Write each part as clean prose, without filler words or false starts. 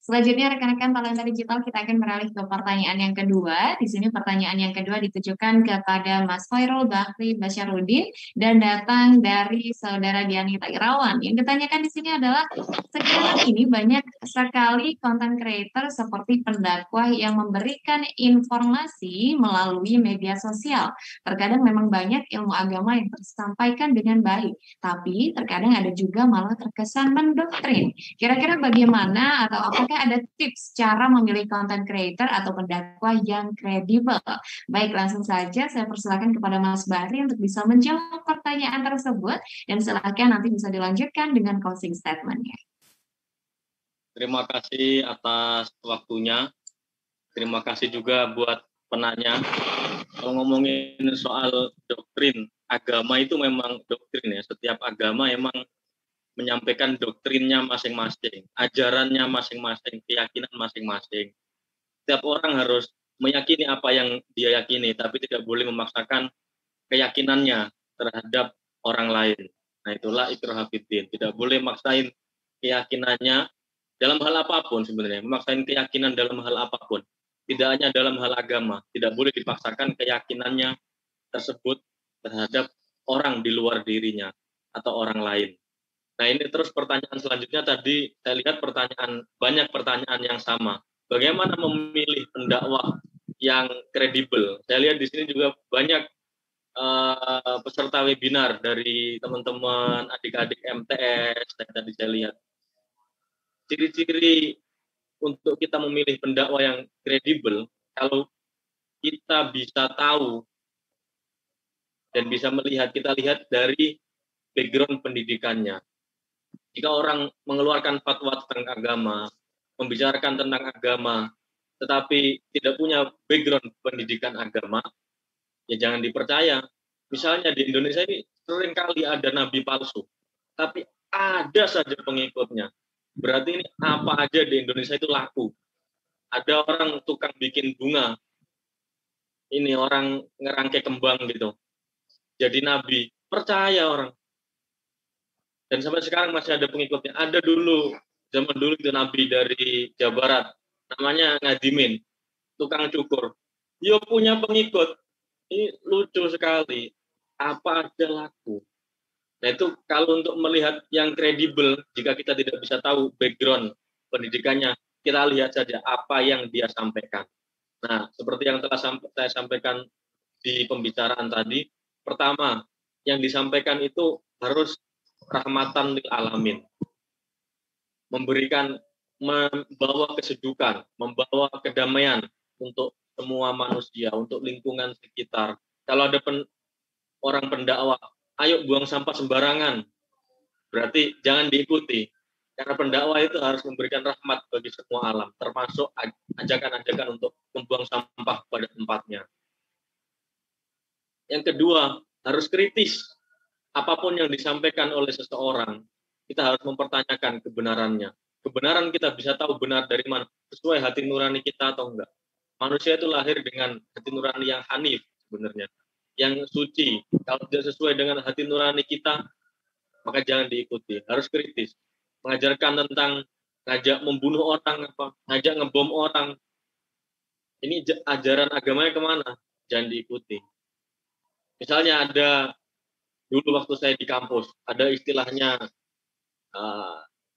Selanjutnya rekan-rekan talenta digital kita akan beralih ke pertanyaan yang kedua. Di sini pertanyaan yang kedua ditujukan kepada Mas Khairul Bahri Basyarudin dan datang dari Saudara Dianita Irawan. Yang ditanyakan di sini adalah sekarang ini banyak sekali content creator seperti pendakwah yang memberikan informasi melalui media sosial. Terkadang memang banyak ilmu agama yang tersampaikan dengan baik, tapi terkadang ada juga malah terkesan mendoktrin. Kira-kira bagaimana atau apakah ada tips cara memilih content creator atau pendakwah yang kredibel? Baik, langsung saja saya persilakan kepada Mas Bahri untuk bisa menjawab pertanyaan tersebut dan silakan nanti bisa dilanjutkan dengan closing statement-nya. Terima kasih atas waktunya. Terima kasih juga buat penanya. Kalau ngomongin soal doktrin, agama itu memang doktrin ya. Setiap agama emang menyampaikan doktrinnya masing-masing, ajarannya masing-masing, keyakinan masing-masing. Setiap orang harus meyakini apa yang dia yakini, tapi tidak boleh memaksakan keyakinannya terhadap orang lain. Nah, itulah ikrah fiddin. Tidak boleh maksain keyakinannya dalam hal apapun sebenarnya, memaksain keyakinan dalam hal apapun. Tidak hanya dalam hal agama, tidak boleh dipaksakan keyakinannya tersebut terhadap orang di luar dirinya atau orang lain. Nah, ini terus pertanyaan selanjutnya tadi saya lihat banyak pertanyaan yang sama. Bagaimana memilih pendakwah yang kredibel? Saya lihat di sini juga banyak peserta webinar dari teman-teman adik-adik MTS. Tadi saya lihat ciri-ciri untuk kita memilih pendakwah yang kredibel. Kalau kita bisa tahu dan bisa melihat, kita lihat dari background pendidikannya. Jika orang mengeluarkan fatwa tentang agama, membicarakan tentang agama, tetapi tidak punya background pendidikan agama, ya jangan dipercaya. Misalnya di Indonesia ini seringkali ada nabi palsu, tapi ada saja pengikutnya. Berarti ini apa aja di Indonesia itu laku. Ada orang tukang bikin bunga, ini orang ngerangkai kembang gitu, jadi nabi, percaya orang. Dan sampai sekarang masih ada pengikutnya. Ada dulu, zaman dulu itu nabi dari Jawa Barat, namanya Ngadimin, tukang cukur. Dia punya pengikut. Ini lucu sekali. Apa ada laku. Nah itu kalau untuk melihat yang kredibel, jika kita tidak bisa tahu background pendidikannya, kita lihat saja apa yang dia sampaikan. Nah, seperti yang telah saya sampaikan di pembicaraan tadi, pertama, yang disampaikan itu harus rahmatan lil alamin. Membawa kesejukan, membawa kedamaian untuk semua manusia, untuk lingkungan sekitar. Kalau ada orang pendakwah, ayo buang sampah sembarangan, berarti jangan diikuti. Karena pendakwah itu harus memberikan rahmat bagi semua alam, termasuk ajakan-ajakan untuk membuang sampah pada tempatnya. Yang kedua, harus kritis. Apapun yang disampaikan oleh seseorang, kita harus mempertanyakan kebenarannya. Kebenaran kita bisa tahu benar dari mana, sesuai hati nurani kita atau enggak. Manusia itu lahir dengan hati nurani yang hanif sebenarnya, yang suci. Kalau tidak sesuai dengan hati nurani kita, maka jangan diikuti. Harus kritis. Mengajarkan tentang ngajak membunuh orang, ngajak ngebom orang. Ini ajaran agamanya kemana? Jangan diikuti. Misalnya ada dulu waktu saya di kampus, ada istilahnya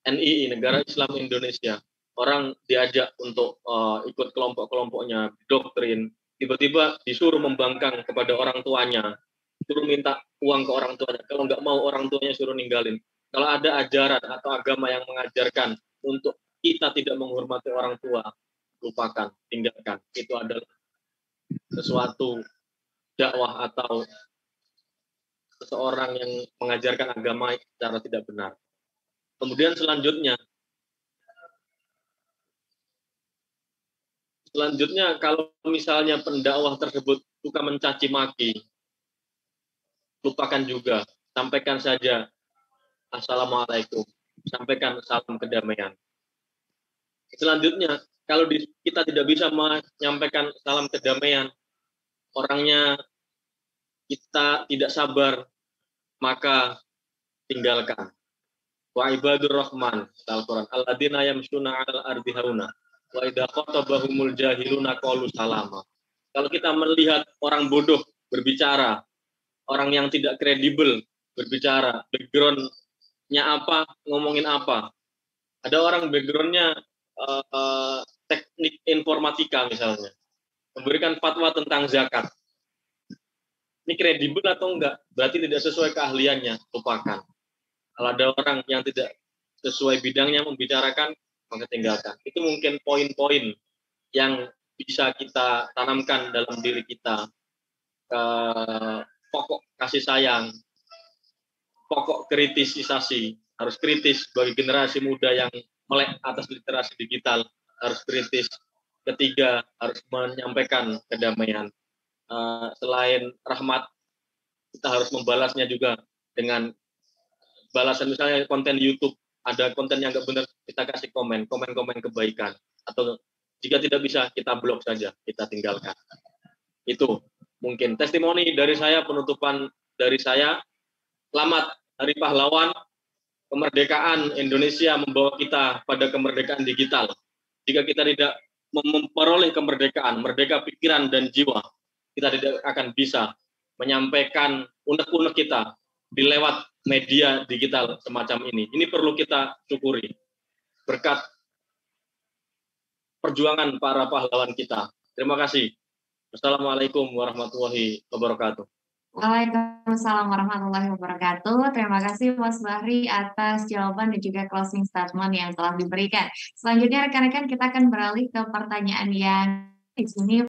NII, Negara Islam Indonesia. Orang diajak untuk ikut kelompok-kelompoknya, doktrin, tiba-tiba disuruh membangkang kepada orang tuanya, suruh minta uang ke orang tuanya. Kalau nggak mau, orang tuanya suruh ninggalin. Kalau ada ajaran atau agama yang mengajarkan untuk kita tidak menghormati orang tua, lupakan, tinggalkan. Itu adalah sesuatu dakwah atau seseorang yang mengajarkan agama secara tidak benar. Kemudian selanjutnya kalau misalnya pendakwah tersebut suka mencaci maki, lupakan juga, sampaikan saja assalamualaikum, sampaikan salam kedamaian. Selanjutnya, kalau kita tidak bisa menyampaikan salam kedamaian, orangnya kita tidak sabar, maka tinggalkan. Wa ibadur rahman, Al-Quran, alladzina yamshuna 'alal ardi hauna, wa idza khatabahumul jahiluna qalu salama. Kalau kita melihat orang bodoh berbicara, orang yang tidak kredibel berbicara, background-nya apa, ngomongin apa. Ada orang background-nya teknik informatika misalnya, memberikan fatwa tentang zakat. Ini kredibel atau enggak? Berarti tidak sesuai keahliannya, lupakan. Kalau ada orang yang tidak sesuai bidangnya membicarakan, maka tinggalkan. Itu mungkin poin-poin yang bisa kita tanamkan dalam diri kita. Pokok kasih sayang, pokok kritisisasi, harus kritis bagi generasi muda yang melek atas literasi digital, harus kritis. Ketiga, harus menyampaikan kedamaian. Selain rahmat, kita harus membalasnya juga dengan balasan. Misalnya konten YouTube, ada konten yang nggak benar, kita kasih komen kebaikan. Atau jika tidak bisa, kita blok saja, kita tinggalkan. Itu mungkin testimoni dari saya, penutupan dari saya. Selamat Hari Pahlawan, kemerdekaan Indonesia membawa kita pada kemerdekaan digital. Jika kita tidak memperoleh kemerdekaan, merdeka pikiran dan jiwa, kita tidak akan bisa menyampaikan unek-unek kita di lewat media digital semacam ini. Ini perlu kita syukuri berkat perjuangan para pahlawan kita. Terima kasih. Wassalamualaikum warahmatullahi wabarakatuh. Waalaikumsalam warahmatullahi wabarakatuh. Terima kasih Mas Bahri atas jawaban dan juga closing statement yang telah diberikan. Selanjutnya rekan-rekan kita akan beralih ke pertanyaan yang di sini